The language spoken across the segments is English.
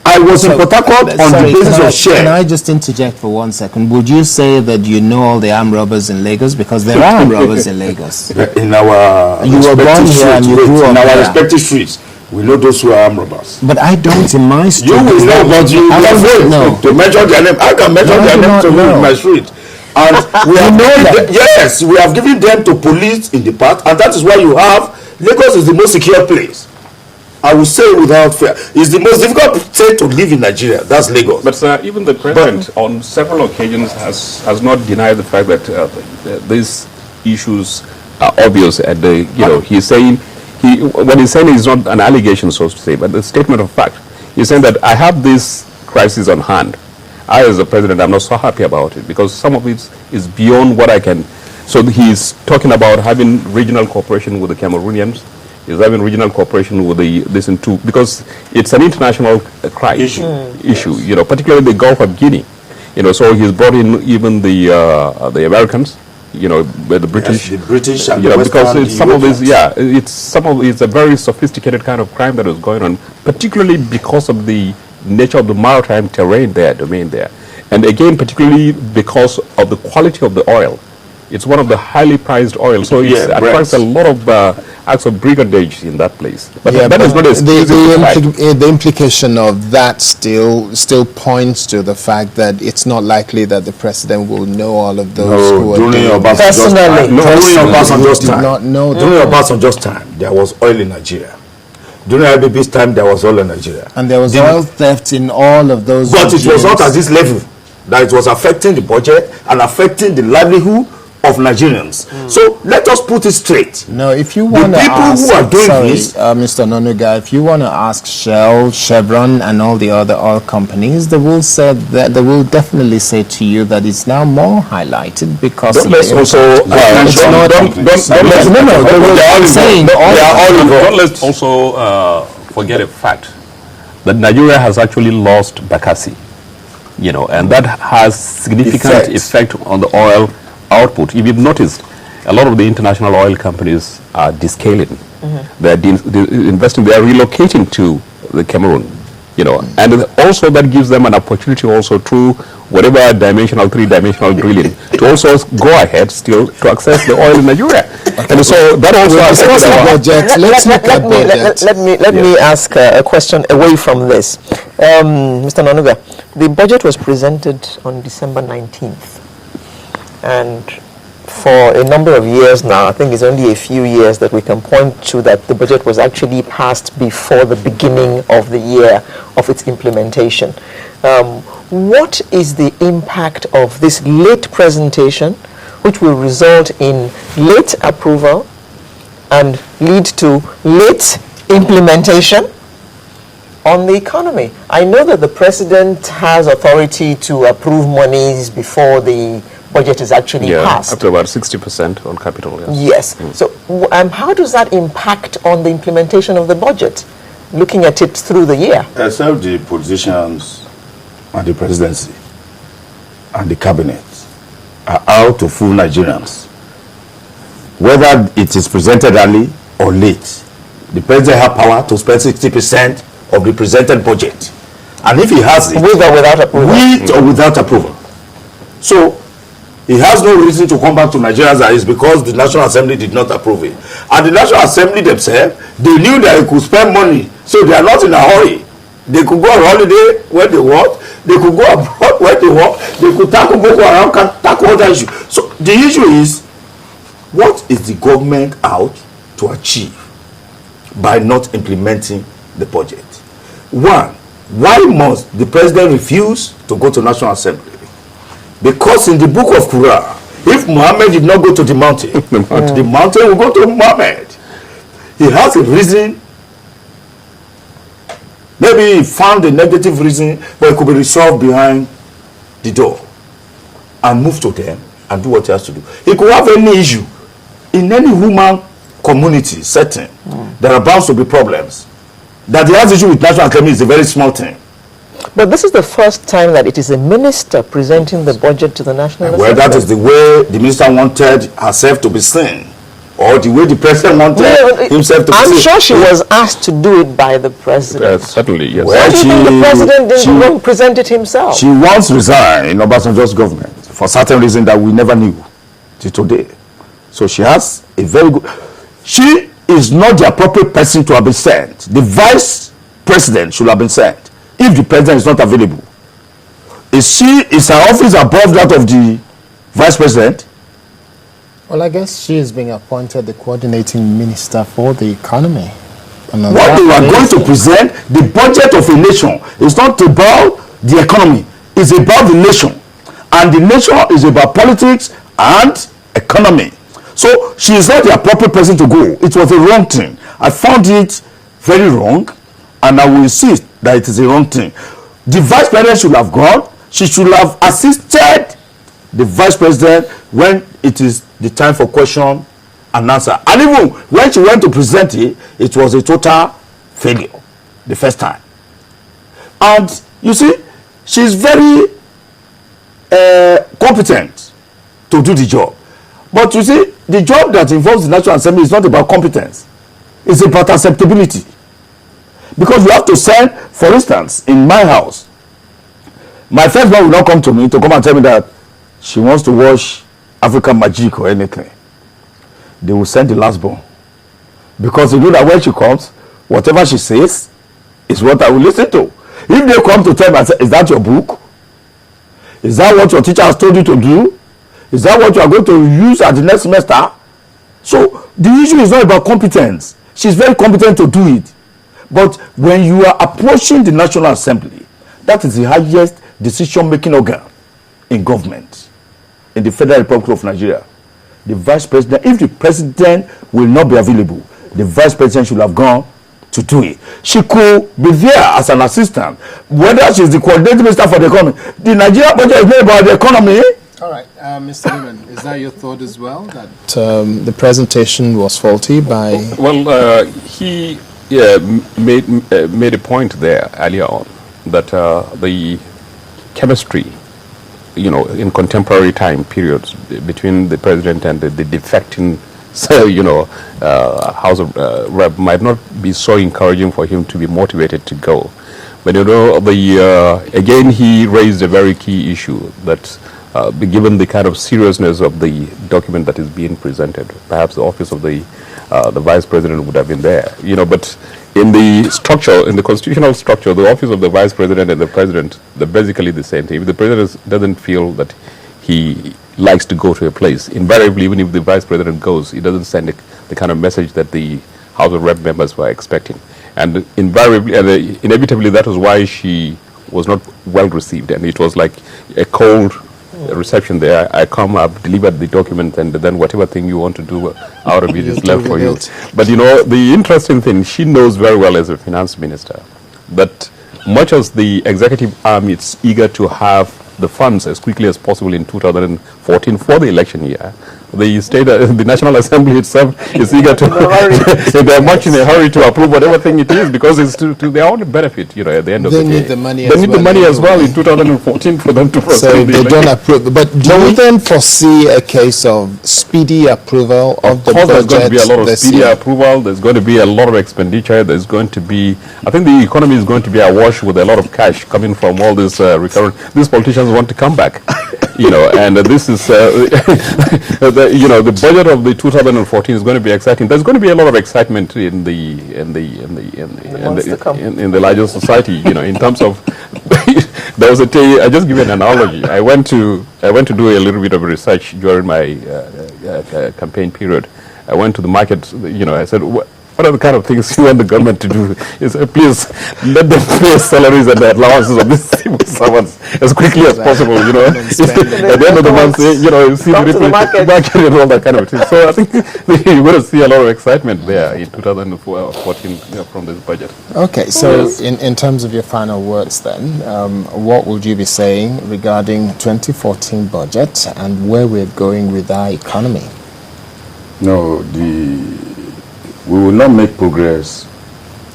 I was in Port Harcourt on the basis of share. Can I just interject for 1 second? Would you say that you know all the armed robbers in Lagos? Because there are armed robbers in Lagos. In our you were born here and you grew up in our there. respective streets. We know those who are armed robbers. But I don't in my street. You will know, but you don't know to mention their name. I can mention their name to you in my street. And we have yes, we have given them to police in the past, and that is why you have Lagos is the most secure place. I will say without fear, it's the most difficult state to live in Nigeria. That's Lagos. But sir, even the president on several occasions has not denied the fact that these issues are obvious. And he's saying what he's saying is not an allegation, so to say, but a statement of fact. He's saying that I have this crisis on hand. I, as a president, I'm not so happy about it because some of it is beyond what I can. So he's talking about having regional cooperation with the Cameroonians. He's having regional cooperation with because it's an international crisis issue. Particularly the Gulf of Guinea. So he's brought in even the Americans. The British. Yes, the British and the because it's a very sophisticated kind of crime that is going on, particularly because of the nature of the maritime domain there, and again particularly because of the quality of the oil. It's one of the highly prized oil, so it attracts a lot of acts of brigandage in that place. But that is not the implication of that still points to the fact that it's not likely that the president will know all of those who are during Obasanjo's time, there was oil in Nigeria. During IBB's time, there was oil in Nigeria. And there was oil theft in all of those But it was not at this level that it was affecting the budget and affecting the livelihood of Nigerians. So let us put it straight. No, if you want to ask, who are doing this, Mr. Nonuga, if you want to ask Shell, Chevron, and all the other oil companies, they will definitely say to you that it's now more highlighted because don't let's also forget a fact that Nigeria has actually lost Bakassi, and that has significant effect on the oil output. If you've noticed, a lot of the international oil companies are descaling. They're investing, they are relocating to the Cameroon, and also that gives them an opportunity also through whatever three-dimensional drilling to also go ahead still to access the oil in Nigeria. And so that also let me ask a question away from this. Mr. Nonuga, the budget was presented on December 19th. And for a number of years now, I think it's only a few years that we can point to that the budget was actually passed before the beginning of the year of its implementation. What is the impact of this late presentation, which will result in late approval and lead to late implementation on the economy? I know that the president has authority to approve monies before the budget is actually passed. Up to about 60% on capital. Yes. So how does that impact on the implementation of the budget, looking at it through the year? Except the politicians and the presidency and the cabinet are out to fool Nigerians. Whether it is presented early or late, the president has power to spend 60% of the presented budget. And if he has it, with or without approval. With or without approval. So, he has no reason to come back to Nigeria that is because the National Assembly did not approve it. And the National Assembly themselves, they knew that they could spend money, so they are not in a hurry. They could go on holiday when they want, they could go abroad when they want, they could tackle Boko Haram, tackle other issues. So the issue is, what is the government out to achieve by not implementing the budget? One, why must the president refuse to go to National Assembly? Because in the book of Quran, if Muhammad did not go to the mountain, the mountain will go to Muhammad. He has a reason. Maybe he found a negative reason, but it could be resolved behind the door and move to them and do what he has to do. He could have any issue in any human community setting. There are bound to be problems. That he has issue with National Assembly is a very small thing. But this is the first time that it is a minister presenting the budget to the National Assembly. Well, that is the way the minister wanted herself to be seen. or the way the president wanted himself to I'm proceed. sure she was asked to do it by the president. Certainly, yes. Why do you think the president didn't present it himself? She once resigned in Obasanjo's government for certain reason that we never knew till today. So she has a very good... She is not the appropriate person to have been sent. The vice president should have been sent if the president is not available. Is her office above that of the vice president? Well, I guess she is being appointed the coordinating minister for the economy. What they are going to present, the budget of a nation, is not about the economy. It's about the nation. And the nation is about politics and economy. So she is not the appropriate person to go. It was a wrong thing. I found it very wrong, and I will insist that it is a wrong thing. The vice president should have gone. She should have assisted the vice president when it is the time for question and answer. And even when she went to present it, it was a total failure the first time. And you see, she's very competent to do the job. But you see, the job that involves the National Assembly is not about competence. It's about acceptability. Because you have to send, for instance, in my house, my first born will not come to me to come and tell me that she wants to watch African Magic or anything. They will send the last born. Because they know that when she comes, whatever she says is what I will listen to. If they come to tell me, is that your book? Is that what your teacher has told you to do? Is that what you are going to use at the next semester? So the issue is not about competence. She's very competent to do it. But when you are approaching the National Assembly, that is the highest decision-making organ in government, in the Federal Republic of Nigeria. The vice president, if the president will not be available, the vice president should have gone to do it. She could be there as an assistant. Whether she's the coordinating minister for the economy, the Nigeria budget is not about the economy. All right, Mr. Newman, is that your thought as well, that the presentation was faulty by... Well, he made a point there earlier on that the chemistry, in contemporary time periods between the president and the defecting, House of Rep might not be so encouraging for him to be motivated to go. But again, he raised a very key issue that given the kind of seriousness of the document that is being presented, perhaps the office of the vice president would have been there. But in the structure, in the constitutional structure, the office of the vice president and the president, they're basically the same thing. If the president doesn't feel that he likes to go to a place, invariably, even if the vice president goes, he doesn't send the kind of message that the House of Rep members were expecting. And invariably, inevitably, that was why she was not well received. And it was like a cold reception there. I come up, delivered the document, and then whatever thing you want to do out of it is left for you. But the interesting thing, she knows very well as a finance minister that much as the executive arm is eager to have the funds as quickly as possible in 2014 for the election year, the National Assembly itself is eager to, they're much in a hurry to approve whatever thing it is, because it's to their own benefit, at the end of the day. They need the money They need the money as well in 2014 for them to proceed. So they don't approve. But do you then foresee a case of speedy approval of the budget? There's going to be a lot of speedy year? approval. There's going to be a lot of expenditure. There's going to be, I think the economy is going to be awash with a lot of cash coming from all this recurrent. These politicians want to come back, and this is, the budget of the 2014 is going to be exciting. There's going to be a lot of excitement in the larger society. In terms of, there was I just give you an analogy. I went to do a little bit of research during my campaign period. I went to the market. I said, what are the kind of things you want the government to do? Is please let them pay salaries and the allowances of these civil servants as quickly as possible. At the end of the month, see the market and all that kind of thing. So I think you're going to see a lot of excitement there in 2014 from this budget. Okay, so in terms of your final words then, what would you be saying regarding 2014 budget and where we're going with our economy? No, we will not make progress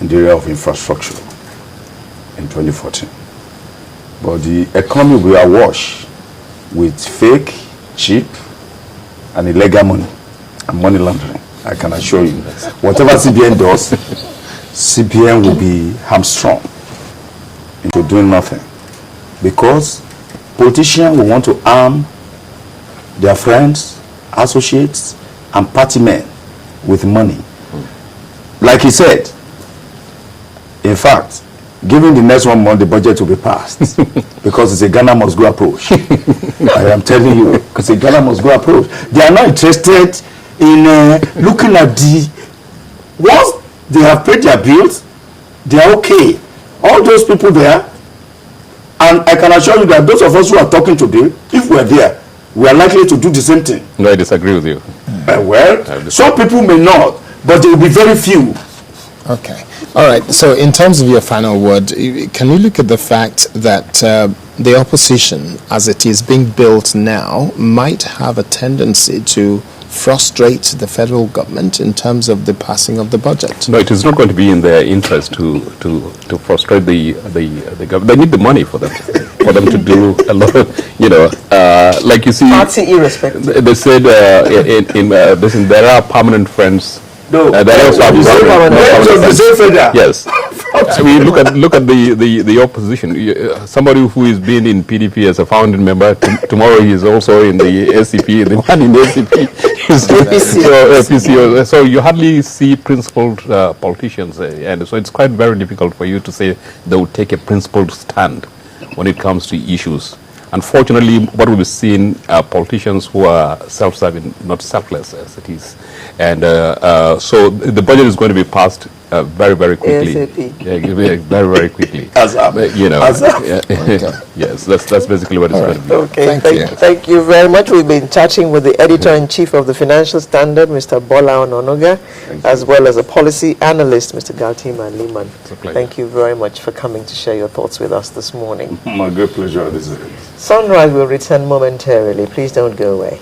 in the area of infrastructure in 2014. But the economy will be awash with fake, cheap, and illegal money and money laundering. I can assure you. Whatever CBN does, CBN will be hamstrung into doing nothing. Because politicians will want to arm their friends, associates, and party men with money. Like he said, in fact, given the next 1 month, the budget will be passed because it's a Ghana must go approach. I am telling you, because a Ghana must go approach. They are not interested in looking at once they have paid their bills, they are okay. All those people there, and I can assure you that those of us who are talking today, if we're there, we are likely to do the same thing. No, I disagree with you. Well, some people may not, but there will be very few. Okay. All right. So in terms of your final word, can you look at the fact that the opposition, as it is being built now, might have a tendency to frustrate the federal government in terms of the passing of the budget? No, it is not going to be in their interest to frustrate the government. They need the money for them to do a lot of, like you see, Party irrespective. They said listen, there are permanent friends. No, there also are the same yes. I mean, look at the opposition. Somebody who is being in PDP as a founding member, tomorrow he is also in the SCP. The man in the SCP is APC. So you hardly see principled politicians, and so it's quite very difficult for you to say they would take a principled stand when it comes to issues. Unfortunately, what we've seen are politicians who are self-serving, not selfless as it is. And so the budget is going to be passed very, very quickly. ASAP. Very, very quickly. Yes, that's basically what it's going to be. Okay, Thank you very much. We've been chatting with the editor-in-chief of the Financial Standard, Mr. Bola Ononuga, as well as a policy analyst, Mr. Galtima Liman. Thank you very much for coming to share your thoughts with us this morning. My great pleasure. Sunrise will return momentarily. Please don't go away.